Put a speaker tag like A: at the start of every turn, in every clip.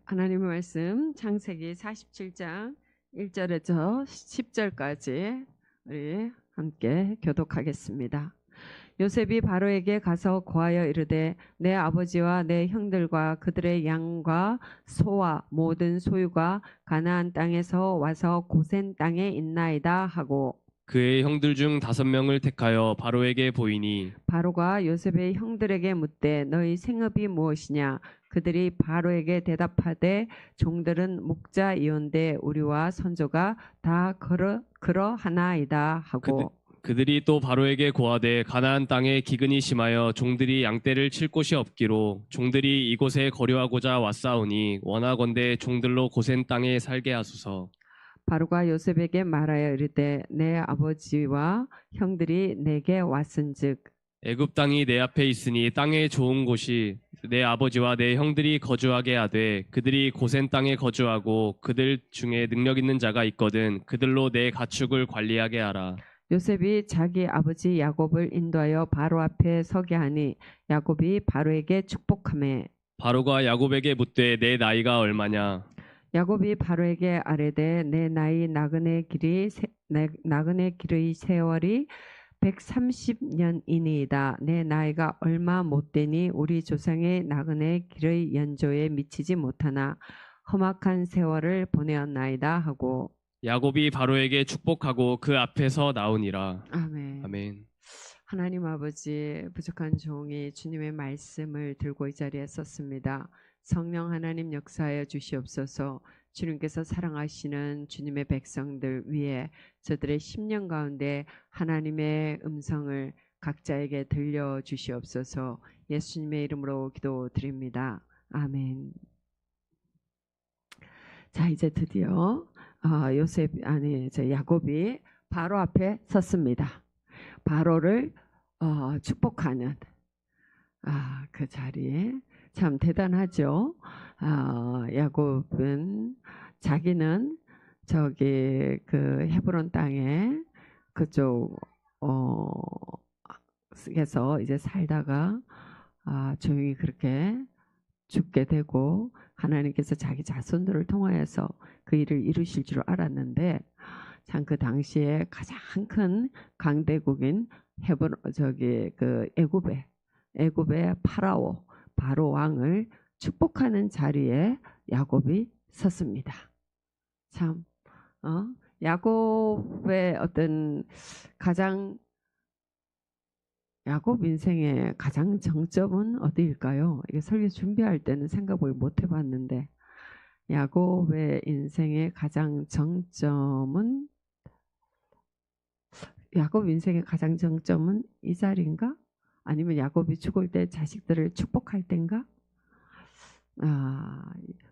A: 하나님의 말씀 창세기 47장 1절에서 10절까지 우리 함께 교독하겠습니다. 요셉이 바로에게 가서 고하여 이르되 내 아버지와 내 형들과 그들의 양과 소와 모든 소유가 가나안 땅에서 와서 고센 땅에 있나이다 하고
B: 그의 형들 중 5명을 택하여 바로에게 보이니
A: 바로가 요셉의 형들에게 묻되 너희 생업이 무엇이냐 그들이 바로에게 대답하되 종들은 목자이온데 우리와 선조가 다 그러하나이다 하고
B: 그들이 또 바로에게 고하되 가나안 땅에 기근이 심하여 종들이 양떼를 칠 곳이 없기로 종들이 이곳에 거류하고자 왔사오니 원하건대 종들로 고센 땅에 살게 하소서.
A: 바로가 요셉에게 말하여 이르되 내 아버지와 형들이 내게 왔은즉
B: 애굽 땅이 내 앞에 있으니 땅에 좋은 곳이 내 아버지와 내 형들이 거주하게 하되 그들이 고센 땅에 거주하고 그들 중에 능력 있는 자가 있거든 그들로 내 가축을 관리하게 하라.
A: 요셉이 자기 아버지 야곱을 인도하여 바로 앞에 서게 하니 야곱이 바로에게 축복하매
B: 바로가 야곱에게 묻되 내 나이가 얼마냐?
A: 야곱이 바로에게 아뢰되 내 나이 나그네 길의 세월이 130년이니이다. 내 나이가 얼마 못되니 우리 조상의 나그네 길의 연조에 미치지 못하나 험악한 세월을 보내었나이다 하고
B: 야곱이 바로에게 축복하고 그 앞에서 나오니라.
A: 아멘.
B: 아멘.
A: 하나님 아버지 부족한 종이 주님의 말씀을 들고 이 자리에 섰습니다. 성령 하나님 역사하여 주시옵소서. 주님께서 사랑하시는 주님의 백성들 위에 저들의 심령 가운데 하나님의 음성을 각자에게 들려주시옵소서. 예수님의 이름으로 기도드립니다. 아멘. 자, 이제 드디어 야곱이 바로 앞에 섰습니다. 바로를 축복하는 그 자리에 참 대단하죠. 야곱은 자기는 저기 그 헤브론 땅에 그쪽 에서 이제 살다가 조용히 그렇게 죽게 되고 하나님께서 자기 자손들을 통하여서 그 일을 이루실 줄 알았는데 참 그 당시에 가장 큰 강대국인 애굽의 파라오 바로 왕을 축복하는 자리에 야곱이 섰습니다. 참 야곱의 야곱 인생의 가장 정점은 어디일까요? 이게 설교 준비할 때는 생각을 못 해봤는데 야곱의 인생의 가장 정점은 이 자리인가? 아니면 야곱이 죽을 때 자식들을 축복할 때인가?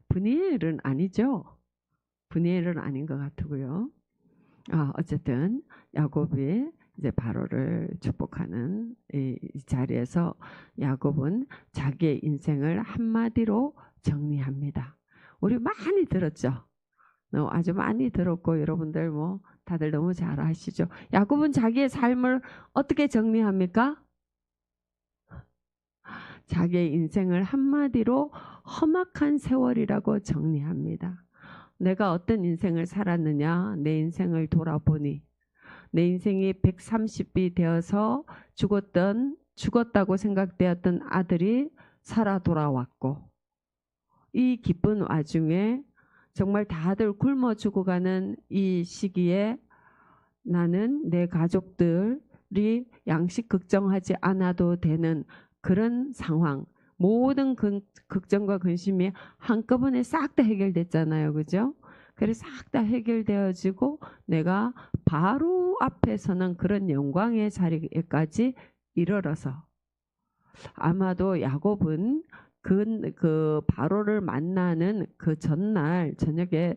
A: 브니엘은 아니죠. 브니엘은 아닌 것 같고요. 어쨌든 야곱이 이제 바로를 축복하는 이 자리에서 야곱은 자기의 인생을 한마디로 정리합니다. 우리 많이 들었죠. 아주 많이 들었고 여러분들 뭐 다들 너무 잘 아시죠. 야곱은 자기의 삶을 어떻게 정리합니까? 자기의 인생을 한마디로 험악한 세월이라고 정리합니다. 내가 어떤 인생을 살았느냐? 내 인생을 돌아보니 내 인생이 130이 되어서 죽었다고 생각되었던 아들이 살아 돌아왔고 이 기쁜 와중에 정말 다들 굶어 죽어가는 이 시기에 나는 내 가족들이 양식 걱정하지 않아도 되는 그런 상황, 모든 걱정과 근심이 한꺼번에 싹 다 해결됐잖아요. 그죠? 그래서 싹 다 해결되어지고 내가 바로 앞에서는 그런 영광의 자리에까지 이르러서 아마도 야곱은 그 바로를 만나는 그 전날 저녁에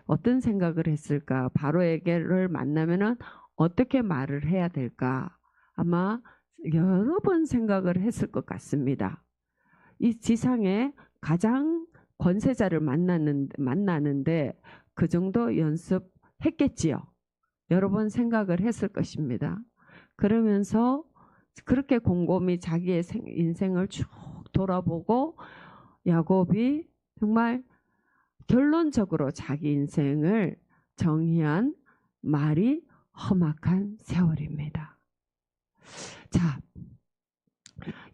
A: 어떤 생각을 했을까? 바로에게를 만나면은 어떻게 말을 해야 될까? 아마 여러 번 생각을 했을 것 같습니다. 이 지상에 가장 권세자를 만나는데 그 정도 연습했겠지요. 여러 번 생각을 했을 것입니다. 그러면서 그렇게 곰곰이 자기의 인생을 쭉 돌아보고 야곱이 정말 결론적으로 자기 인생을 정의한 말이 험악한 세월입니다. 자,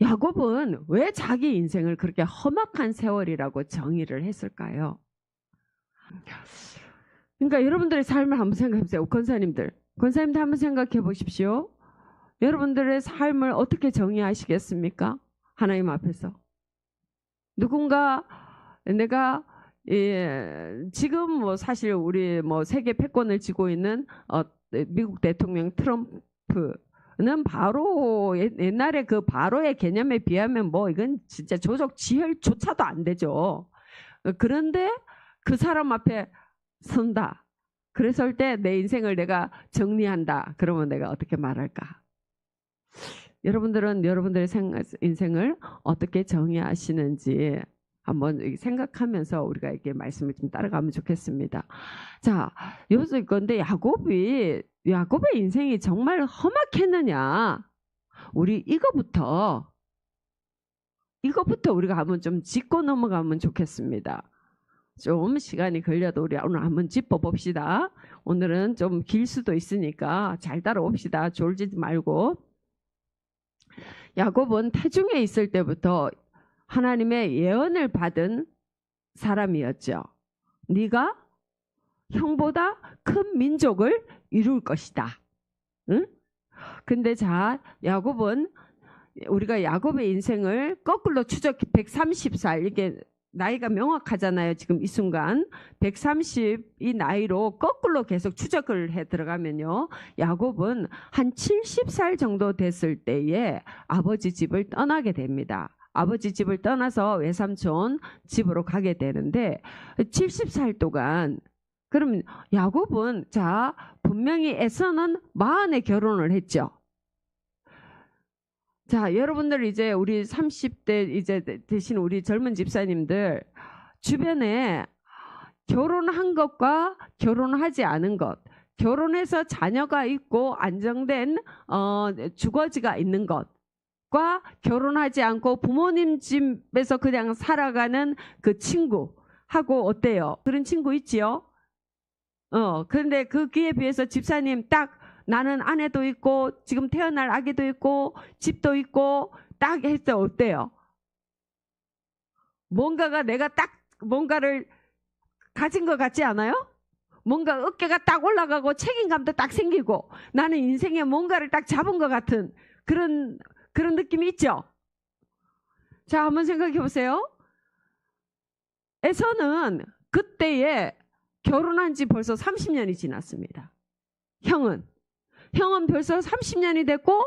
A: 야곱은 왜 자기 인생을 그렇게 험악한 세월이라고 정의를 했을까요? 그러니까 여러분들의 삶을 한번 생각해 보세요. 권사님들 한번 생각해 보십시오. 여러분들의 삶을 어떻게 정의하시겠습니까? 하나님 앞에서. 누군가 내가 지금 뭐 사실 우리 뭐 세계 패권을 쥐고 있는 미국 대통령 트럼프는 바로 옛날에 그 바로의 개념에 비하면 뭐 이건 진짜 조적 지혈조차도 안 되죠. 그런데 그 사람 앞에 선다. 그랬을 때 내 인생을 내가 정리한다. 그러면 내가 어떻게 말할까? 여러분들은 여러분들의 인생을 어떻게 정의하시는지 한번 생각하면서 우리가 이렇게 말씀을 좀 따라가면 좋겠습니다. 자, 여기서 이건데 야곱의 인생이 정말 험악했느냐? 우리 이거부터 우리가 한번 좀 짚고 넘어가면 좋겠습니다. 좀 시간이 걸려도 우리 오늘 한번 짚어봅시다. 오늘은 좀 길 수도 있으니까 잘 따라옵시다. 졸지지 말고. 야곱은 태중에 있을 때부터 하나님의 예언을 받은 사람이었죠. 네가 형보다 큰 민족을 이룰 것이다. 응? 근데 자, 야곱은 우리가 야곱의 인생을 거꾸로 추적 130살 이게 나이가 명확하잖아요. 지금 이 순간 130이 나이로 거꾸로 계속 추적을 해 들어가면요. 야곱은 한 70살 정도 됐을 때에 아버지 집을 떠나게 됩니다. 아버지 집을 떠나서 외삼촌 집으로 가게 되는데 70살 동안 그러면 야곱은 자 분명히 에서는 40에 결혼을 했죠. 자, 여러분들 이제 우리 30대 이제 되신 우리 젊은 집사님들 주변에 결혼한 것과 결혼하지 않은 것, 결혼해서 자녀가 있고 안정된 주거지가 있는 것과 결혼하지 않고 부모님 집에서 그냥 살아가는 그 친구하고 어때요? 그런 친구 있지요? 그런데 거기에 비해서 집사님 딱 나는 아내도 있고 지금 태어날 아기도 있고 집도 있고 딱 했을 때 어때요? 뭔가가 내가 딱 뭔가를 가진 것 같지 않아요? 뭔가 어깨가 딱 올라가고 책임감도 딱 생기고 나는 인생에 뭔가를 딱 잡은 것 같은 그런 느낌이 있죠? 자, 한번 생각해 보세요. 에서는 그때에 결혼한 지 벌써 30년이 지났습니다. 형은 벌써 30년이 됐고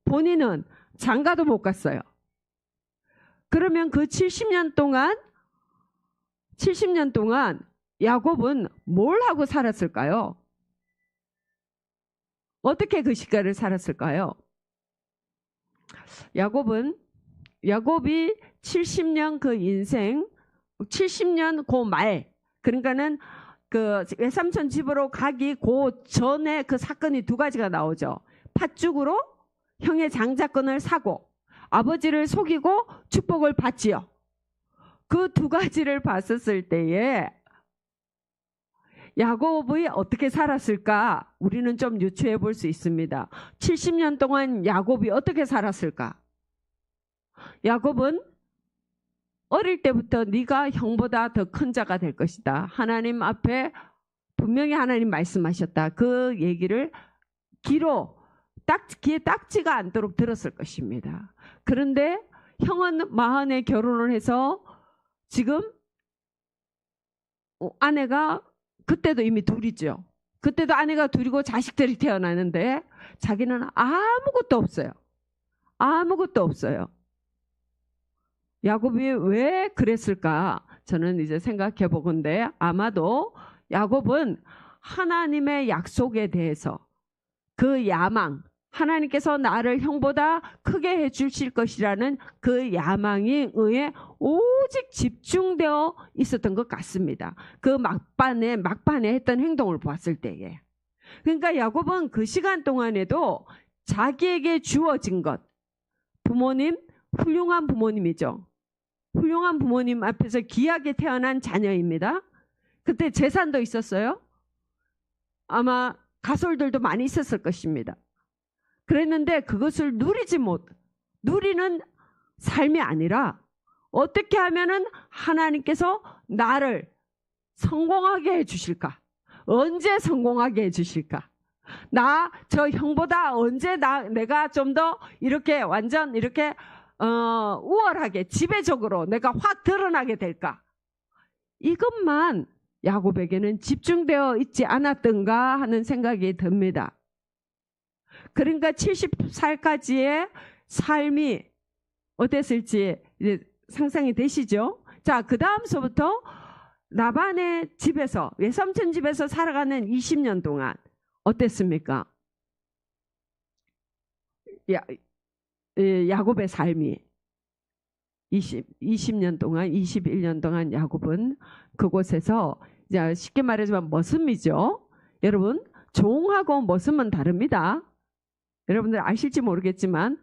A: 본인은 장가도 못 갔어요. 그러면 그 70년 동안 야곱은 뭘 하고 살았을까요? 어떻게 그 시간을 살았을까요? 야곱이 70년 그 인생 70년 그 말 그러니까는 그 외삼촌 집으로 가기 그 전에 그 사건이 두 가지가 나오죠. 팥죽으로 형의 장자권을 사고 아버지를 속이고 축복을 받지요. 그 두 가지를 봤었을 때에 야곱이 어떻게 살았을까? 우리는 좀 유추해 볼 수 있습니다. 70년 동안 야곱이 어떻게 살았을까? 야곱은 어릴 때부터 네가 형보다 더 큰 자가 될 것이다. 하나님 앞에 분명히 하나님 말씀하셨다. 그 얘기를 귀에 딱지가 않도록 들었을 것입니다. 그런데 형은 40에 결혼을 해서 지금 아내가 그때도 이미 둘이죠. 그때도 아내가 둘이고 자식들이 태어나는데 자기는 아무것도 없어요. 아무것도 없어요. 야곱이 왜 그랬을까? 저는 이제 생각해 보건데 아마도 야곱은 하나님의 약속에 대해서 그 야망, 하나님께서 나를 형보다 크게 해주실 것이라는 그 야망에 의해 오직 집중되어 있었던 것 같습니다. 그 막판에 했던 행동을 보았을 때에. 그러니까 야곱은 그 시간 동안에도 자기에게 주어진 것, 부모님, 훌륭한 부모님이죠. 훌륭한 부모님 앞에서 귀하게 태어난 자녀입니다. 그때 재산도 있었어요. 아마 가솔들도 많이 있었을 것입니다. 그랬는데 그것을 누리는 삶이 아니라 어떻게 하면은 하나님께서 나를 성공하게 해주실까? 언제 성공하게 해주실까? 저 형보다 언제 내가 좀 더 이렇게 완전 이렇게 우월하게 지배적으로 내가 확 드러나게 될까? 이것만 야곱에게는 집중되어 있지 않았던가 하는 생각이 듭니다. 그러니까 70살까지의 삶이 어땠을지 이제 상상이 되시죠? 자, 그 다음서부터 라반의 집에서, 외삼촌 집에서 살아가는 20년 동안 어땠습니까? 야곱의 삶이 20년 동안, 21년 동안 야곱은 그곳에서, 이제 쉽게 말하자면 머슴이죠. 여러분, 종하고 머슴은 다릅니다. 여러분들 아실지 모르겠지만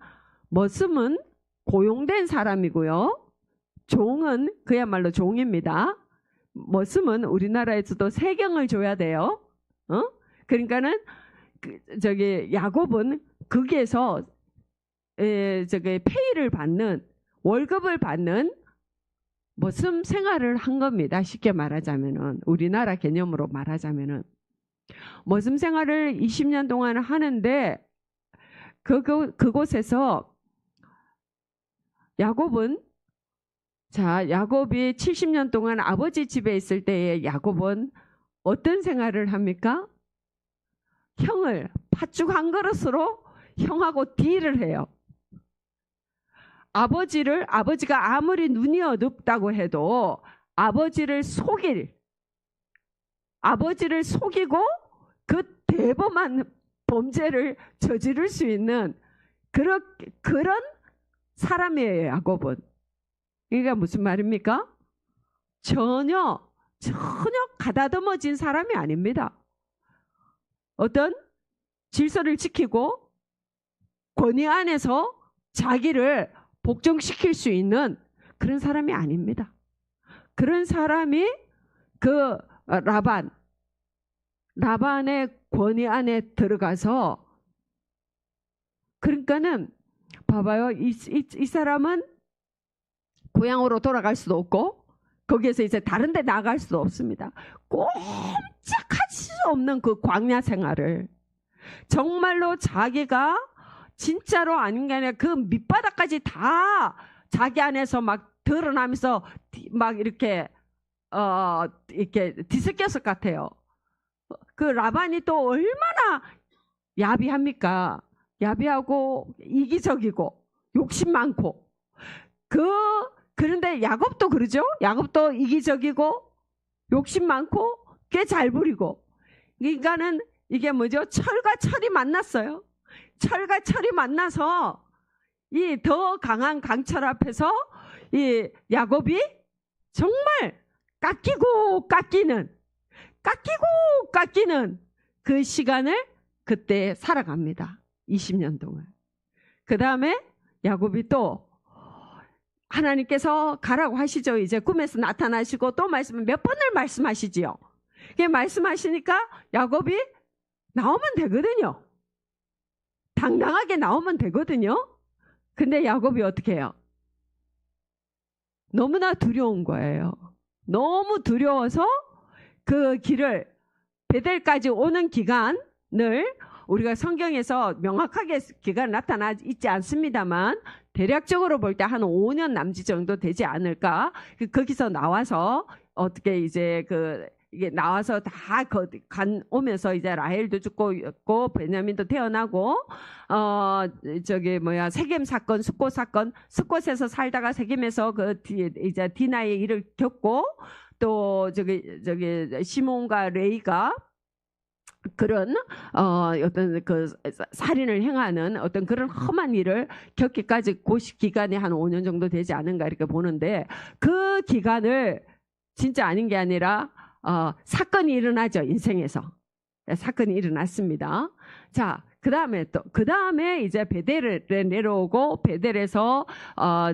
A: 머슴은 고용된 사람이고요. 종은 그야말로 종입니다. 머슴은 우리나라에서도 세경을 줘야 돼요. 그러니까는 야곱은 거기에서 페이를 받는, 월급을 받는 머슴 생활을 한 겁니다. 쉽게 말하자면은, 우리나라 개념으로 말하자면은 머슴 생활을 20년 동안 하는데 그곳에서 야곱이 70년 동안 아버지 집에 있을 때에 야곱은 어떤 생활을 합니까? 형을 팥죽 한 그릇으로 형하고 딜을 해요. 아버지가 아무리 눈이 어둡다고 해도 아버지를 속이고 그 대범한 범죄를 저지를 수 있는 그런 사람이에요, 야곱은. 그러니까 무슨 말입니까? 전혀 가다듬어진 사람이 아닙니다. 어떤 질서를 지키고 권위 안에서 자기를 복종시킬 수 있는 그런 사람이 아닙니다. 그런 사람이 그 라반의 권위 안에 들어가서, 그러니까는 봐봐요. 이 사람은 고향으로 돌아갈 수도 없고 거기에서 이제 다른 데 나갈 수도 없습니다. 꼼짝할 수 없는 그 광야 생활을, 정말로 자기가 진짜로 아닌 게 아니라 그 밑바닥까지 다 자기 안에서 막 드러나면서 막 이렇게 뒤섞였을 것 같아요. 그 라반이 또 얼마나 야비합니까? 야비하고 이기적이고 욕심 많고. 그런데 야곱도 그러죠? 야곱도 이기적이고 욕심 많고 꽤 잘 부리고. 그러니까는 이게 뭐죠? 철과 철이 만났어요. 철과 철이 만나서 이 더 강한 강철 앞에서 이 야곱이 정말 깎이고 깎이는 그 시간을 그때 살아갑니다. 20년 동안. 그 다음에 야곱이 또 하나님께서 가라고 하시죠. 이제 꿈에서 나타나시고 또 몇 번을 말씀하시지요. 말씀하시니까 야곱이 나오면 되거든요. 당당하게 나오면 되거든요. 근데 야곱이 어떻게 해요? 너무나 두려운 거예요. 너무 두려워서 그 길을, 베델까지 오는 기간을 우리가 성경에서 명확하게 기간 나타나 있지 않습니다만 대략적으로 볼 때 한 5년 남짓 정도 되지 않을까. 거기서 나와서 어떻게 이제 이게 나와서 다 오면서 이제 라헬도 죽고 베냐민도 태어나고 세겜 사건, 숫곳에서 살다가 세겜에서 이제 디나의 일을 겪고, 또 시몬과 레이가 그런 어떤 살인을 행하는 어떤 그런 험한 일을 겪기까지 그 기간이 한 5년 정도 되지 않은가 이렇게 보는데, 그 기간을 진짜 아닌 게 아니라 사건이 일어나죠. 인생에서 사건이 일어났습니다. 자, 그 다음에 이제 베델에 내려오고 베델에서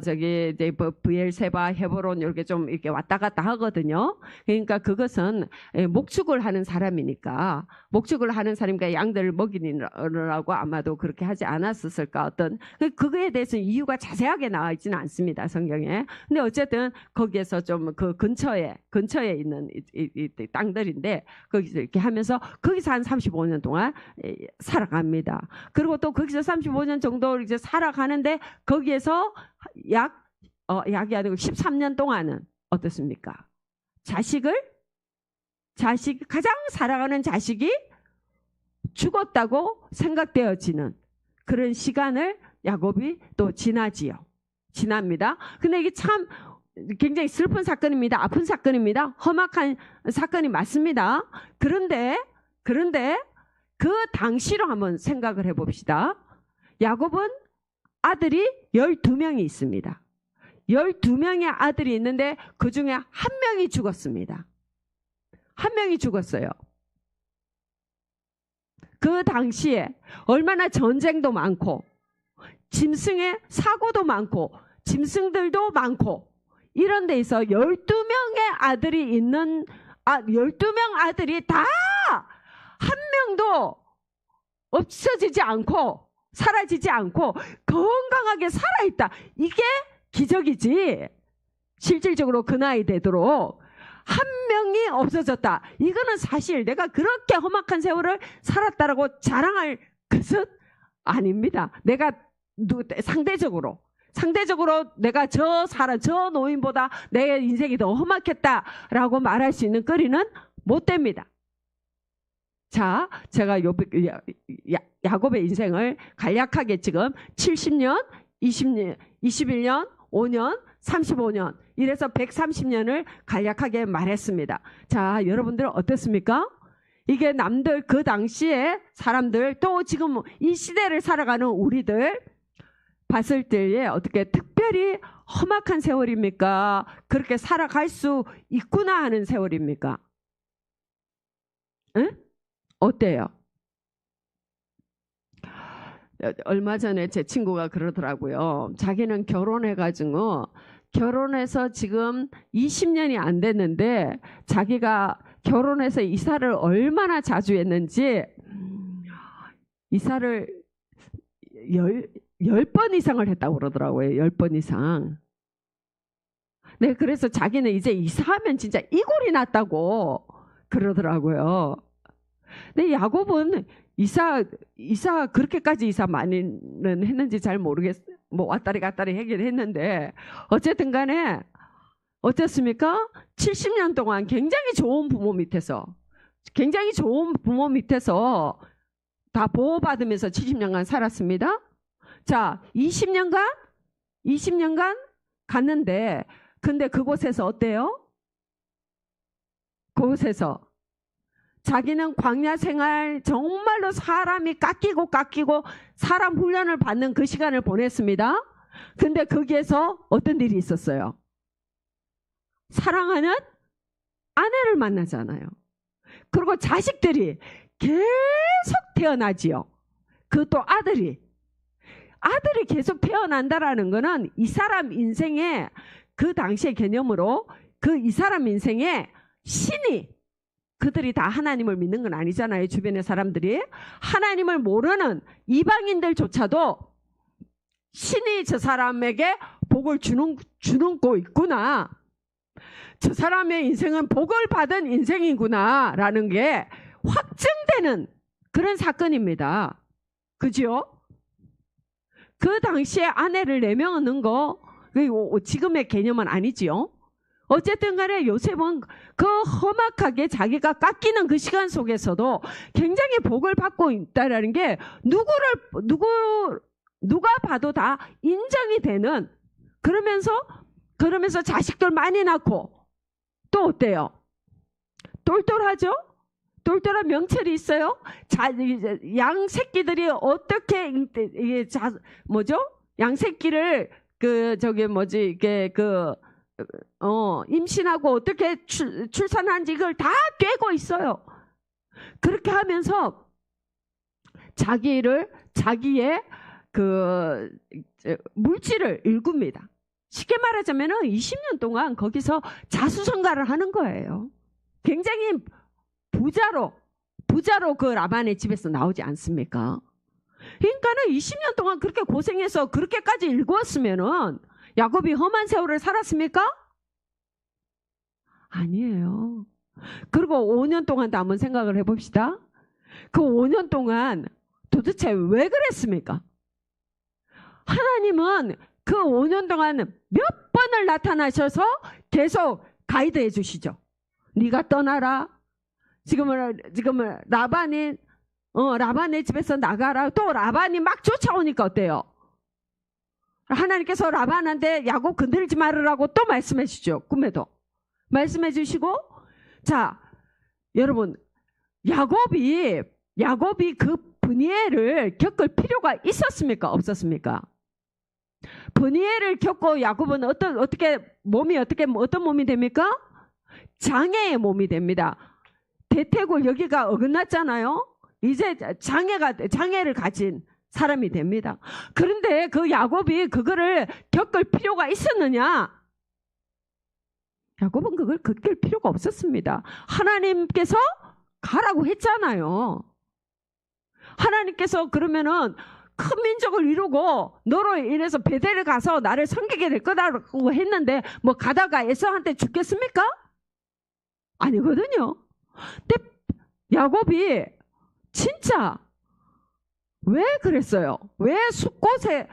A: 저기 이제 브엘세바, 헤브론 이렇게 좀 이렇게 왔다 갔다 하거든요. 그러니까 그것은 목축을 하는 사람이니까 목축을 하는 사람이니까 양들을 먹이느라고 아마도 그렇게 하지 않았을까 어떤 그거에 대해서 이유가 자세하게 나와 있지는 않습니다 성경에. 근데 어쨌든 거기에서 좀 그 근처에 있는 이 땅들인데 거기서 이렇게 하면서 거기서 한 35년 동안 살아갑니다. 그리고 또 거기서 35년 정도 이제 살아가는데 거기에서 약이 아니고 13년 동안은 어떻습니까? 가장 사랑하는 자식이 죽었다고 생각되어지는 그런 시간을 야곱이 또 지납니다. 근데 이게 참 굉장히 슬픈 사건입니다. 아픈 사건입니다. 험악한 사건이 맞습니다. 그런데 그 당시로 한번 생각을 해봅시다. 야곱은 아들이 12명이 있습니다. 12명의 아들이 있는데 그 중에 한 명이 죽었습니다. 한 명이 죽었어요. 그 당시에 얼마나 전쟁도 많고 짐승의 사고도 많고 짐승들도 많고 이런 데 있어 12명의 아들이 있는 12명 아들이 다 한 명도 없어지지 않고 사라지지 않고 건강하게 살아있다. 이게 기적이지. 실질적으로 그 나이 되도록 한 명이 없어졌다. 이거는 사실 내가 그렇게 험악한 세월을 살았다라고 자랑할 것은 아닙니다. 내가 상대적으로 내가 저 노인보다 내 인생이 더 험악했다라고 말할 수 있는 거리는 못 됩니다. 자, 제가 야곱의 인생을 간략하게 지금 70년, 20년, 21년, 5년, 35년 이래서 130년을 간략하게 말했습니다. 자, 여러분들은 어떻습니까? 이게 남들 그 당시에 사람들 또 지금 이 시대를 살아가는 우리들 봤을 때에 어떻게 특별히 험악한 세월입니까? 그렇게 살아갈 수 있구나 하는 세월입니까? 응? 어때요? 얼마 전에 제 친구가 그러더라고요. 자기는 결혼해서 지금 20년이 안 됐는데 자기가 결혼해서 이사를 얼마나 자주 했는지 이사를 10번 이상을 했다고 그러더라고요. 10번 이상. 네, 그래서 자기는 이제 이사하면 진짜 이골이 났다고 그러더라고요. 근데 야곱은 이사 그렇게까지 이사 많이는 했는지 잘 모르겠어요. 뭐 왔다리 갔다리 하긴 했는데 어쨌든 간에 어땠습니까? 70년 동안 굉장히 좋은 부모 밑에서 다 보호받으면서 70년간 살았습니다. 자, 20년간 갔는데 근데 그곳에서 어때요? 그곳에서 자기는 광야 생활 정말로 사람이 깎이고 사람 훈련을 받는 그 시간을 보냈습니다. 근데 거기에서 어떤 일이 있었어요? 사랑하는 아내를 만나잖아요. 그리고 자식들이 계속 태어나지요. 그것도 아들이 계속 태어난다라는 거는 이 사람 인생의 그 당시의 개념으로 이 사람 인생에 신이 그들이 다 하나님을 믿는 건 아니잖아요. 주변의 사람들이 하나님을 모르는 이방인들조차도 신이 저 사람에게 복을 주는 거 있구나. 저 사람의 인생은 복을 받은 인생이구나 라는 게 확증되는 그런 사건입니다. 그죠? 그 당시에 아내를 4명 넣은 거 지금의 개념은 아니지요. 어쨌든 간에 요셉은 그 험악하게 자기가 깎이는 그 시간 속에서도 굉장히 복을 받고 있다는 게 누가 봐도 다 인정이 되는 그러면서 자식들 많이 낳고 또 어때요? 똘똘하죠? 똘똘한 명철이 있어요. 양 새끼들이 어떻게 양 새끼를 임신하고 어떻게 출산한지 이걸 다 꿰고 있어요. 그렇게 하면서 자기의 그 물질을 일굽니다. 쉽게 말하자면 20년 동안 거기서 자수성가를 하는 거예요. 굉장히 부자로 그 라반의 집에서 나오지 않습니까? 그러니까는 20년 동안 그렇게 고생해서 그렇게까지 일구었으면은 야곱이 험한 세월을 살았습니까? 아니에요. 그리고 5년 동안도 한번 생각을 해봅시다. 그 5년 동안 도대체 왜 그랬습니까? 하나님은 그 5년 동안 몇 번을 나타나셔서 계속 가이드해 주시죠. 네가 떠나라. 지금은 라반의 집에서 나가라. 또 라반이 막 쫓아오니까 어때요? 하나님께서 라반한테 야곱 건들지 말으라고 또 말씀해 주죠. 꿈에도 말씀해 주시고, 자, 여러분, 야곱이 그 브니엘을 겪을 필요가 있었습니까? 없었습니까? 브니엘을 겪고 야곱은 어떤 몸이 됩니까? 장애의 몸이 됩니다. 대퇴골 여기가 어긋났잖아요. 이제 장애를 가진 사람이 됩니다. 그런데 그 야곱이 그거를 겪을 필요가 있었느냐? 야곱은 그걸 겪을 필요가 없었습니다. 하나님께서 가라고 했잖아요. 하나님께서 그러면은 큰 민족을 이루고 너로 인해서 베델에 가서 나를 섬기게 될 거다라고 했는데 뭐 가다가 에서한테 죽겠습니까? 아니거든요. 근데 야곱이 진짜 왜 그랬어요? 왜 숲곳에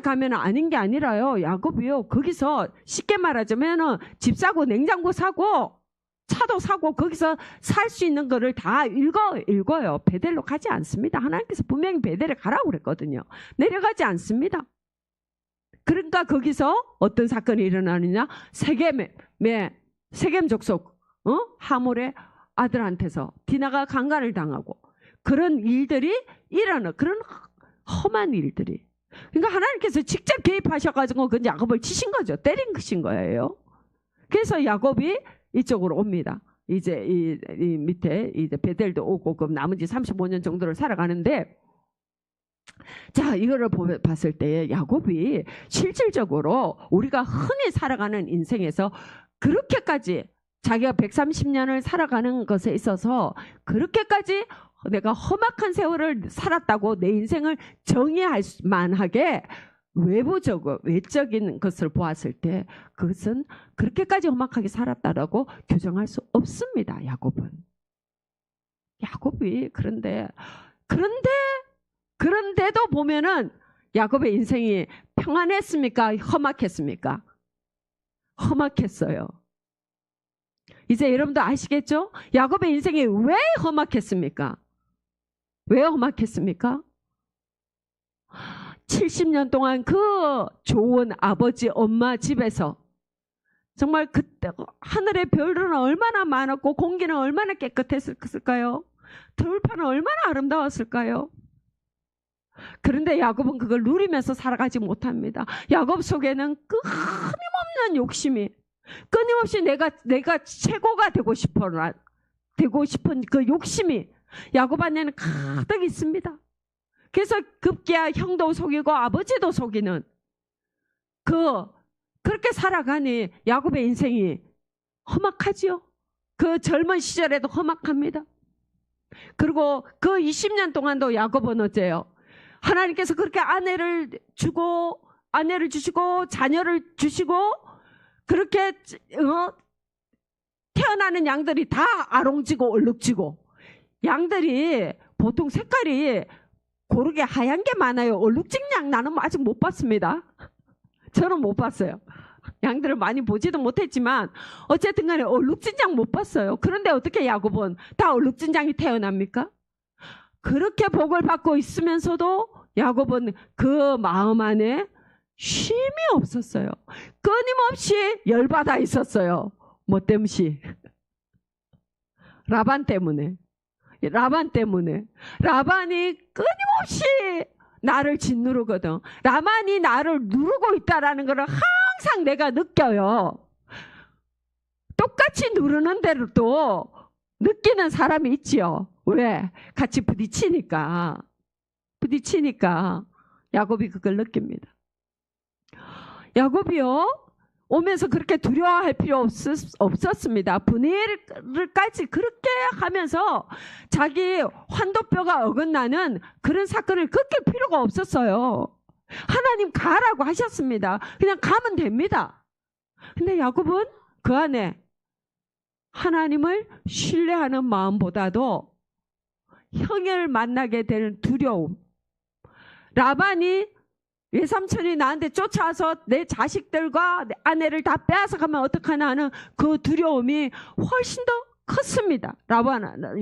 A: 가면 아닌 게 아니라요. 야곱이요. 거기서 쉽게 말하자면 집 사고 냉장고 사고 차도 사고 거기서 살 수 있는 거를 다 읽어요. 베델로 가지 않습니다. 하나님께서 분명히 베델에 가라고 그랬거든요. 내려가지 않습니다. 그러니까 거기서 어떤 사건이 일어나느냐? 세겜 족속 하몰의 아들한테서 디나가 강간을 당하고 그런 일들이 일어나, 그런 험한 일들이. 그러니까 하나님께서 직접 개입하셔가지고 그 야곱을 치신 거죠. 때린 것인 거예요. 그래서 야곱이 이쪽으로 옵니다. 이제 이 밑에 이제 베델도 오고 그럼 나머지 35년 정도를 살아가는데, 자, 이거를 봤을 때 야곱이 실질적으로 우리가 흔히 살아가는 인생에서 그렇게까지 자기가 130년을 살아가는 것에 있어서 그렇게까지 내가 험악한 세월을 살았다고 내 인생을 정의할 만하게 외적인 것을 보았을 때 그것은 그렇게까지 험악하게 살았다라고 규정할 수 없습니다. 야곱이 그런데도 보면은 야곱의 인생이 평안했습니까? 험악했습니까? 험악했어요. 이제 여러분도 아시겠죠? 야곱의 인생이 왜 험악했습니까? 왜 험악했습니까? 70년 동안 그 좋은 아버지 엄마 집에서 정말 그때 하늘의 별들은 얼마나 많았고 공기는 얼마나 깨끗했을까요? 들판은 얼마나 아름다웠을까요? 그런데 야곱은 그걸 누리면서 살아가지 못합니다. 야곱 속에는 끊임없는 욕심이, 끊임없이 내가 최고가 되고 싶은 그 욕심이 야곱 안에는 가득 있습니다. 그래서 급기야 형도 속이고 아버지도 속이는 그렇게 살아가니 야곱의 인생이 험악하지요. 그 젊은 시절에도 험악합니다. 그리고 그 20년 동안도 야곱은 어째요? 하나님께서 그렇게 아내를 주시고 자녀를 주시고 그렇게 태어나는 양들이 다 아롱지고 얼룩지고, 양들이 보통 색깔이 고르게 하얀 게 많아요. 얼룩진 양 나는 아직 못 봤습니다. 저는 못 봤어요. 양들을 많이 보지도 못했지만 어쨌든 간에 얼룩진 양 못 봤어요. 그런데 어떻게 야곱은 다 얼룩진 양이 태어납니까? 그렇게 복을 받고 있으면서도 야곱은 그 마음 안에 쉼이 없었어요. 끊임없이 열받아 있었어요. 뭐 때문에? 라반 때문에. 라반이 끊임없이 나를 짓누르거든. 라반이 나를 누르고 있다라는 것을 항상 내가 느껴요. 똑같이 누르는 대로 또 느끼는 사람이 있지요. 왜? 같이 부딪히니까. 부딪히니까 야곱이 그걸 느낍니다. 야곱이요 오면서 그렇게 두려워할 필요 없었습니다. 분해를까지 그렇게 하면서 자기 환도뼈가 어긋나는 그런 사건을 겪을 필요가 없었어요. 하나님 가라고 하셨습니다. 그냥 가면 됩니다. 근데 야곱은 그 안에 하나님을 신뢰하는 마음보다도 형을 만나게 되는 두려움, 라반이 외삼촌이 나한테 쫓아와서 내 자식들과 내 아내를 다 빼앗아가면 어떡하나 하는 그 두려움이 훨씬 더 컸습니다.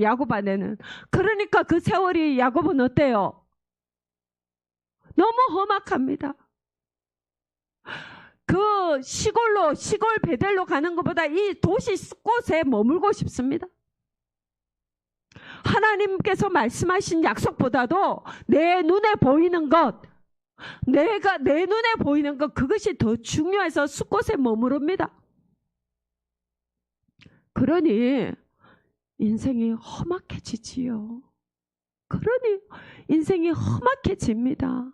A: 야곱 안에는. 그러니까 그 세월이 야곱은 어때요? 너무 험악합니다. 그 시골 베델로 가는 것보다 이 도시 곳에 머물고 싶습니다. 하나님께서 말씀하신 약속보다도 내 눈에 보이는 것, 내 눈에 보이는 것, 그것이 더 중요해서 숲곳에 머무릅니다. 그러니 인생이 험악해지지요. 그러니 인생이 험악해집니다.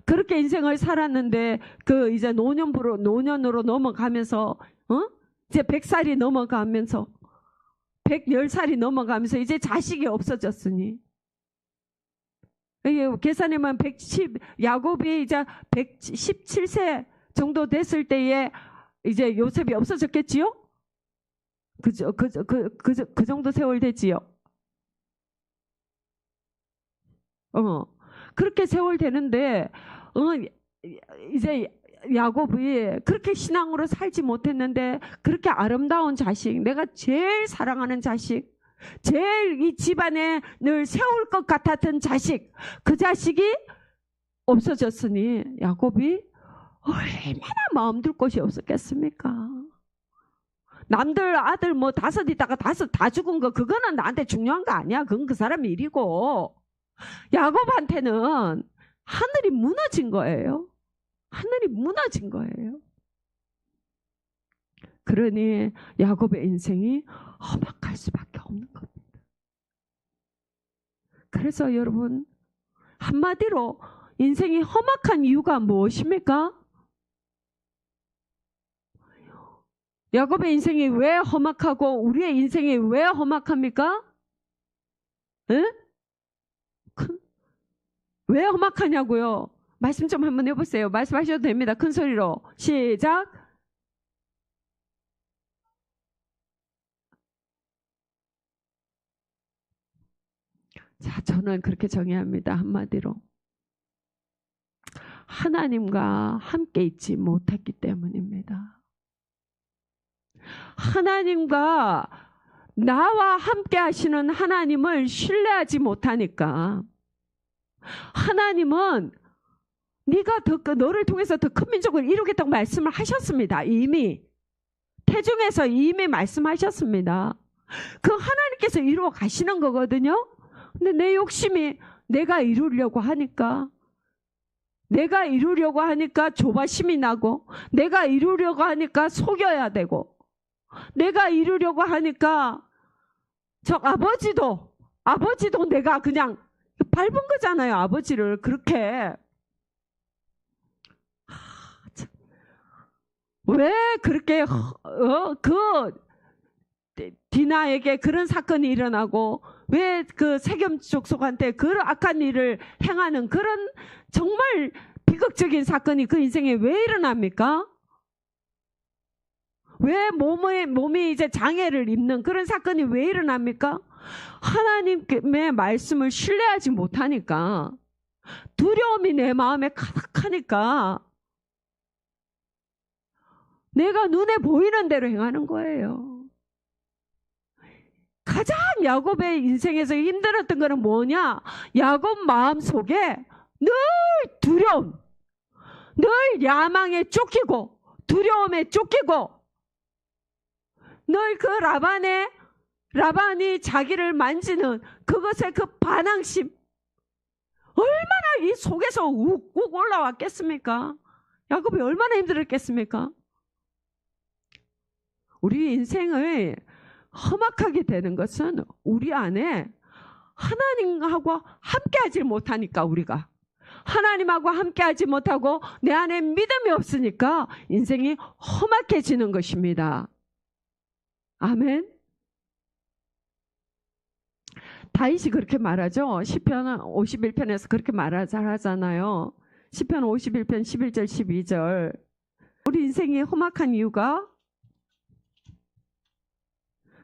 A: 그렇게 인생을 살았는데 그 이제 노년으로 넘어가면서 이제 100살이 넘어가면서 110살이 넘어가면서 이제 자식이 없어졌으니 계산하면 야곱이 이제 117세 정도 됐을 때에 이제 요셉이 없어졌겠지요? 그 정도 세월 되지요. 그렇게 세월 되는데 이제 야곱이 그렇게 신앙으로 살지 못했는데 그렇게 아름다운 자식, 내가 제일 사랑하는 자식, 제일 이 집안에 늘 세울 것 같았던 자식, 그 자식이 없어졌으니 야곱이 얼마나 마음 둘 곳이 없었겠습니까? 남들 아들 뭐 5 있다가 5 다 죽은 거 그거는 나한테 중요한 거 아니야. 그건 그 사람 일이고, 야곱한테는 하늘이 무너진 거예요. 하늘이 무너진 거예요. 그러니 야곱의 인생이 험악할 수밖에 없는 겁니다. 그래서 여러분, 한마디로 인생이 험악한 이유가 무엇입니까? 야곱의 인생이 왜 험악하고 우리의 인생이 왜 험악합니까? 에? 왜 험악하냐고요? 말씀 좀 한번 해보세요. 말씀하셔도 됩니다. 큰 소리로. 시작. 자, 저는 그렇게 정의합니다. 한마디로. 하나님과 함께 있지 못했기 때문입니다. 하나님과 나와 함께 하시는 하나님을 신뢰하지 못하니까, 하나님은 네가 너를 통해서 더 큰 민족을 이루겠다고 말씀을 하셨습니다. 이미 태중에서 이미 말씀하셨습니다. 그 하나님께서 이루어 가시는 거거든요. 근데 내 욕심이 내가 이루려고 하니까 조바심이 나고, 내가 이루려고 하니까 속여야 되고, 내가 이루려고 하니까 저 아버지도 내가 그냥 밟은 거잖아요. 아버지를 그렇게. 왜 그렇게 디나에게 그런 사건이 일어나고, 왜 그 세겜 족속한테 그런 악한 일을 행하는 그런 정말 비극적인 사건이 그 인생에 왜 일어납니까? 왜 몸이 이제 장애를 입는 그런 사건이 왜 일어납니까? 하나님의 말씀을 신뢰하지 못하니까, 두려움이 내 마음에 가득하니까 내가 눈에 보이는 대로 행하는 거예요. 가장 야곱의 인생에서 힘들었던 거는 뭐냐? 야곱 마음속에 늘 두려움, 늘 야망에 쫓기고 두려움에 쫓기고, 늘 그 라반이 자기를 만지는 그것의 그 반항심, 얼마나 이 속에서 욱욱 올라왔겠습니까? 야곱이 얼마나 힘들었겠습니까? 우리 인생을 험악하게 되는 것은 우리 안에 하나님하고 함께하지 못하니까, 우리가 하나님하고 함께하지 못하고 내 안에 믿음이 없으니까 인생이 험악해지는 것입니다. 아멘. 다윗이 그렇게 말하죠. 시편 51편에서 그렇게 말하잖아요. 시편 51편 11절 12절. 우리 인생이 험악한 이유가,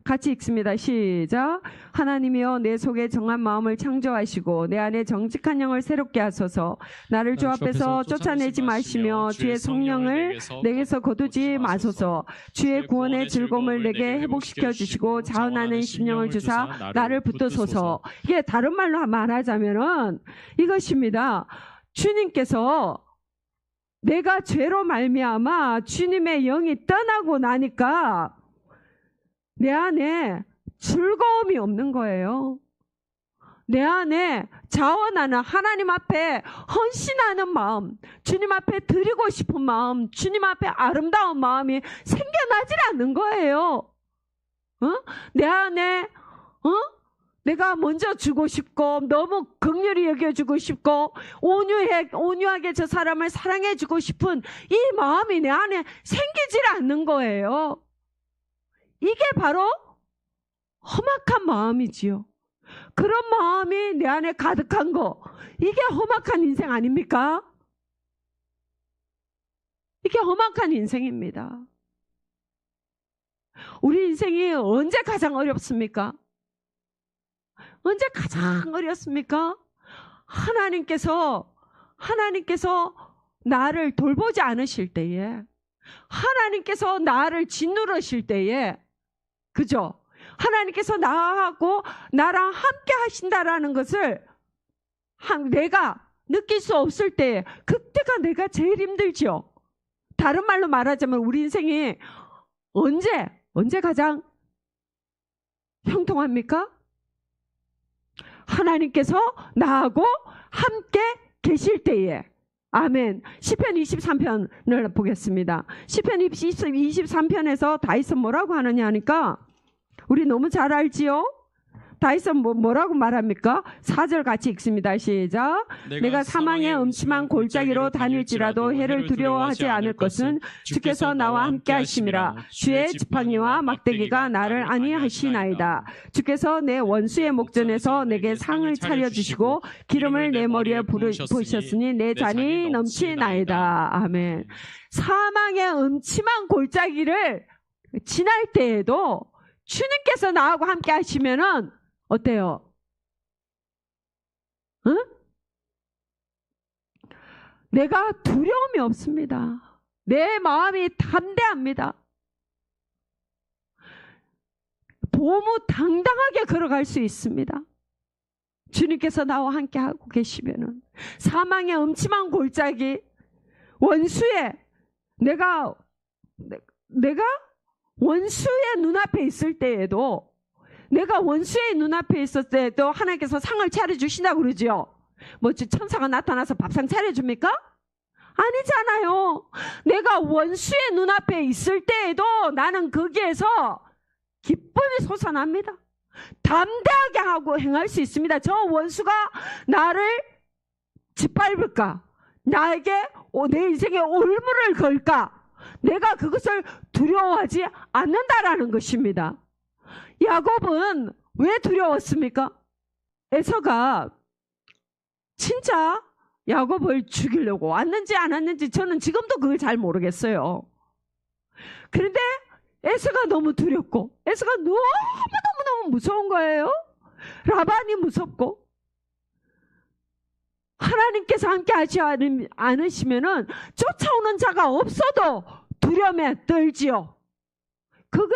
A: 같이 읽습니다. 시작. 하나님이여 내 속에 정한 마음을 창조하시고 내 안에 정직한 영을 새롭게 하소서. 나를 주 앞에서 쫓아내지 마시며 주의 성령을 내게서 거두지 마소서. 주의 구원의 즐거움을 내게 회복시켜 주시고 자원하는 심령을 주사 나를 붙드소서. 이게 다른 말로 말하자면은 이것입니다. 주님께서 내가 죄로 말미암아 주님의 영이 떠나고 나니까 내 안에 즐거움이 없는 거예요. 내 안에 자원하는, 하나님 앞에 헌신하는 마음, 주님 앞에 드리고 싶은 마음, 주님 앞에 아름다운 마음이 생겨나질 않는 거예요. 내 안에 내가 먼저 주고 싶고 너무 긍휼히 여겨주고 싶고 온유하게 저 사람을 사랑해주고 싶은 이 마음이 내 안에 생기질 않는 거예요. 이게 바로 험악한 마음이지요. 그런 마음이 내 안에 가득한 거, 이게 험악한 인생 아닙니까? 이게 험악한 인생입니다. 우리 인생이 언제 가장 어렵습니까? 언제 가장 어렵습니까? 하나님께서 나를 돌보지 않으실 때에, 하나님께서 나를 짓누르실 때에, 그죠? 하나님께서 나랑 함께 하신다라는 것을 내가 느낄 수 없을 때, 그때가 내가 제일 힘들죠. 다른 말로 말하자면 우리 인생이 언제 가장 형통합니까? 하나님께서 나하고 함께 계실 때에. 아멘. 시편 23편을 보겠습니다. 시편 23편에서 다윗은 뭐라고 하느냐 하니까 우리 너무 잘 알지요? 다윗은 뭐라고 말합니까? 4절 같이 읽습니다. 시작. 내가 사망의 음침한 골짜기로 다닐지라도 해를 두려워하지 않을 것은 주께서 나와 함께 하심이라. 주의 지팡이와 막대기가 나를 안위하시나이다. 주께서 내 원수의 목전에서 내게 상을 차려주시고 기름을 내 머리에 부으셨으니 내 잔이 넘치나이다. 아멘. 사망의 음침한 골짜기를 지날 때에도 주님께서 나하고 함께 하시면은 어때요? 응? 내가 두려움이 없습니다. 내 마음이 담대합니다. 도무당당하게 걸어갈 수 있습니다. 주님께서 나와 함께 하고 계시면은 사망의 음침한 골짜기, 원수의 내가 원수의 눈앞에 있을 때에도, 내가 원수의 눈앞에 있을 때도 하나님께서 상을 차려주신다고 그러죠. 뭐 천사가 나타나서 밥상 차려줍니까? 아니잖아요. 내가 원수의 눈앞에 있을 때에도 나는 거기에서 기쁨이 솟아납니다. 담대하게 하고 행할 수 있습니다. 저 원수가 나를 짓밟을까? 나에게 내 인생에 올무를 걸까? 내가 그것을 두려워하지 않는다라는 것입니다. 야곱은 왜 두려웠습니까? 에서가 진짜 야곱을 죽이려고 왔는지 안 왔는지 저는 지금도 그걸 잘 모르겠어요. 그런데 에서가 너무 두렵고, 에서가 너무너무 무서운 거예요. 라반이 무섭고, 하나님께서 함께 하지 않으시면은 쫓아오는 자가 없어도 두려움에 떨지요. 그게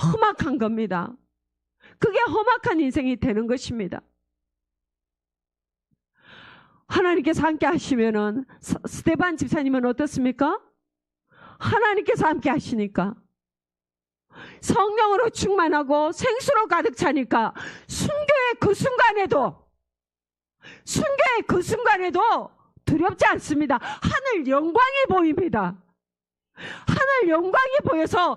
A: 험악한 겁니다. 그게 험악한 인생이 되는 것입니다. 하나님께서 함께 하시면은, 스데반 집사님은 어떻습니까? 하나님께서 함께 하시니까, 성령으로 충만하고 생수로 가득 차니까 순교의 그 순간에도 두렵지 않습니다. 하늘 영광이 보입니다. 하늘 영광이 보여서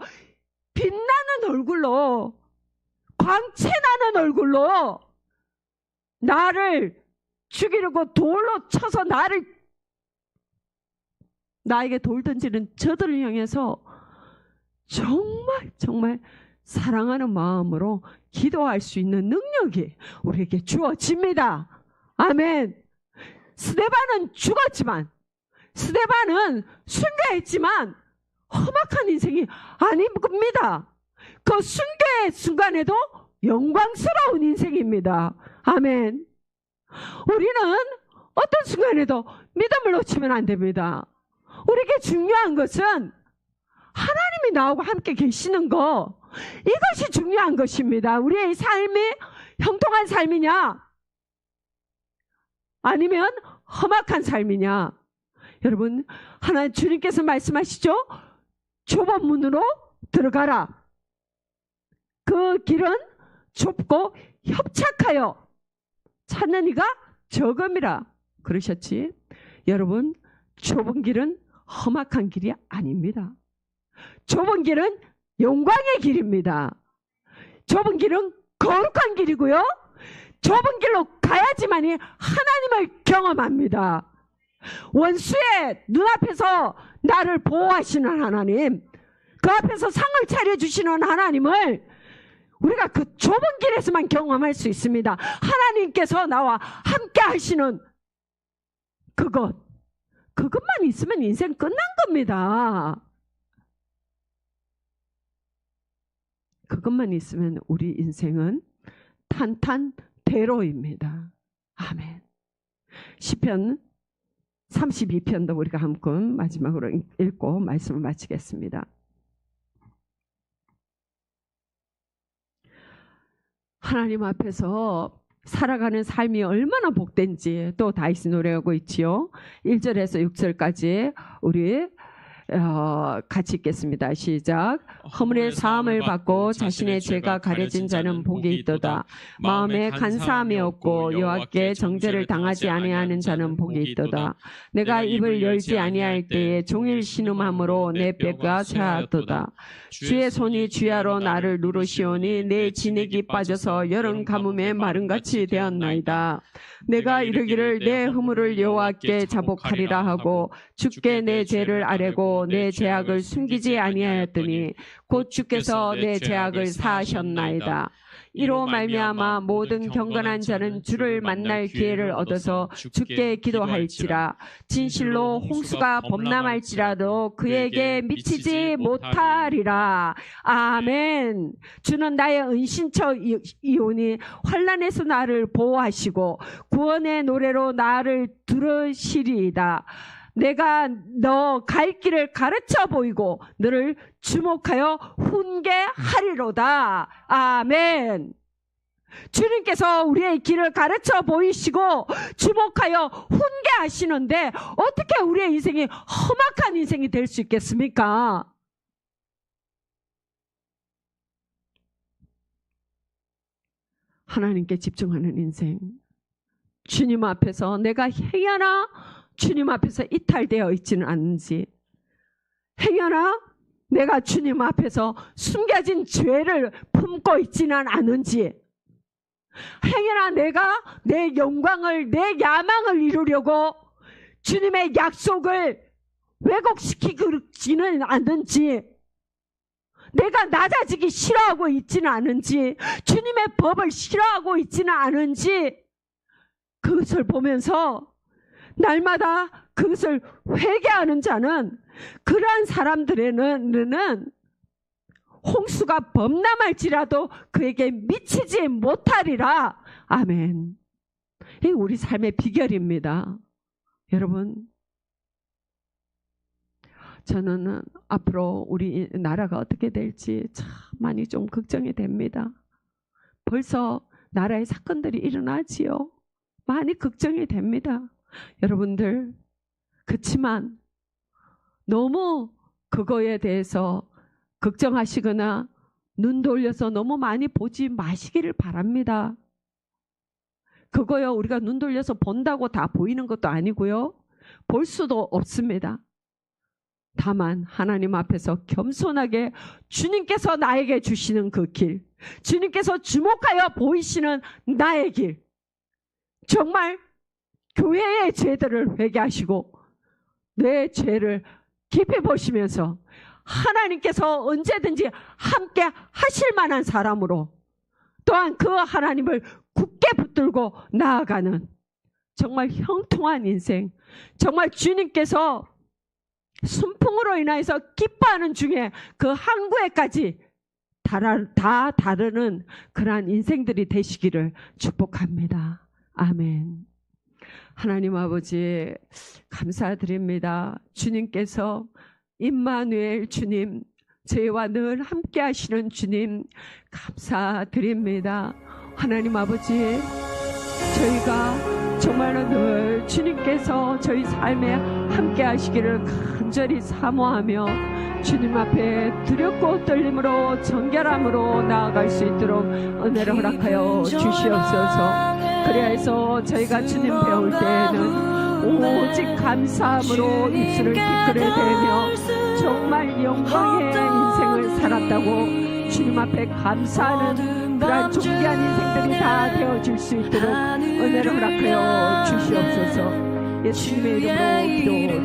A: 빛나는 얼굴로, 광채나는 얼굴로 나를 죽이려고 돌로 쳐서 나에게 돌 던지는 저들을 향해서 정말 사랑하는 마음으로 기도할 수 있는 능력이 우리에게 주어집니다. 아멘. 스데반은 죽었지만, 스데반은 순교했지만 험악한 인생이 아닙니다. 그 순교의 순간에도 영광스러운 인생입니다. 아멘. 우리는 어떤 순간에도 믿음을 놓치면 안 됩니다. 우리에게 중요한 것은 하나님이 나하고 함께 계시는 거, 이것이 중요한 것입니다. 우리의 삶이 형통한 삶이냐 아니면 험악한 삶이냐. 여러분, 하나님 주님께서 말씀하시죠. 좁은 문으로 들어가라. 그 길은 좁고 협착하여 찾는 이가 적음이라 그러셨지. 여러분, 좁은 길은 험악한 길이 아닙니다. 좁은 길은 영광의 길입니다. 좁은 길은 거룩한 길이고요. 좁은 길로 가야지만이 하나님을 경험합니다. 원수의 눈앞에서 나를 보호하시는 하나님, 그 앞에서 상을 차려주시는 하나님을 우리가 그 좁은 길에서만 경험할 수 있습니다. 하나님께서 나와 함께 하시는 그것만 있으면 인생 끝난 겁니다. 그것만 있으면 우리 인생은 탄탄대로입니다. 아멘. 시편 32편도 우리가 한번 마지막으로 읽고 말씀을 마치겠습니다. 하나님 앞에서 살아가는 삶이 얼마나 복된지 또 다윗이 노래하고 있지요. 1절에서 6절까지 우리 같이 읽겠습니다. 시작. 허물의 사함을 받고 자신의 죄가 가려진 자는 복이 있도다. 마음에 간사함이 없고 여호와께 정죄를 당하지 아니하는 자는 복이 있도다. 내가 입을 열지 아니할 때에 종일 신음함으로 내 뼈가 쇠하도다. 주의 손이 주야로 나를 누르시오니 내 진액이 빠져서 여름 가뭄에 마름같이 되었나이다. 내가 이르기를 내 허물을 여호와께 자복하리라 하고 주께 내 죄를 아뢰고 내 죄악을 숨기지 아니하였더니 곧 주께서 내 죄악을 사하셨나이다. 이로 말미암아 모든 경건한 자는 주를 만날 기회를 얻어서 주께 기도할지라. 진실로 홍수가 범람할지라도 그에게 미치지 못하리라. 아멘. 주는 나의 은신처이오니 환난에서 나를 보호하시고 구원의 노래로 나를 들으시리이다. 내가 너 갈 길을 가르쳐 보이고 너를 주목하여 훈계하리로다. 아멘. 주님께서 우리의 길을 가르쳐 보이시고 주목하여 훈계하시는데 어떻게 우리의 인생이 험악한 인생이 될 수 있겠습니까? 하나님께 집중하는 인생. 주님 앞에서 내가 행여나 주님 앞에서 이탈되어 있지는 않은지, 행여나 내가 주님 앞에서 숨겨진 죄를 품고 있지는 않은지, 행여나 내가 내 영광을, 내 야망을 이루려고 주님의 약속을 왜곡시키지는 않는지, 내가 낮아지기 싫어하고 있지는 않은지, 주님의 법을 싫어하고 있지는 않은지, 그것을 보면서 날마다 그것을 회개하는 자는, 그러한 사람들에는 홍수가 범람할지라도 그에게 미치지 못하리라. 아멘. 이게 우리 삶의 비결입니다. 여러분, 저는 앞으로 우리 나라가 어떻게 될지 참 많이 좀 걱정이 됩니다. 벌써 나라의 사건들이 일어나지요. 많이 걱정이 됩니다. 여러분들, 그렇지만 너무 그거에 대해서 걱정하시거나 눈 돌려서 너무 많이 보지 마시기를 바랍니다. 그거요, 우리가 눈 돌려서 본다고 다 보이는 것도 아니고요, 볼 수도 없습니다. 다만 하나님 앞에서 겸손하게 주님께서 나에게 주시는 그 길, 주님께서 주목하여 보이시는 나의 길, 정말 교회의 죄들을 회개하시고 내 죄를 깊이 보시면서 하나님께서 언제든지 함께 하실 만한 사람으로 또한 그 하나님을 굳게 붙들고 나아가는 정말 형통한 인생, 정말 주님께서 순풍으로 인하여서 기뻐하는 중에 그 항구에까지 다 다르는 그러한 인생들이 되시기를 축복합니다. 아멘. 하나님 아버지 감사드립니다. 주님께서 임마누엘 주님, 저희와 늘 함께 하시는 주님 감사드립니다. 하나님 아버지, 저희가 정말로 늘 주님께서 저희 삶에 함께 하시기를 간절히 사모하며 주님 앞에 두렵고 떨림으로 정결함으로 나아갈 수 있도록 은혜를 허락하여 주시옵소서. 그래서 저희가 주님 배울 때에는 오직 감사함으로 입술을 기끌어대며 정말 영광의 인생을 살았다고 주님 앞에 감사하는 그러한 존귀한 인생들이 다 되어질 수 있도록 은혜를 허락하여 주시옵소서. 예수님의 이름으로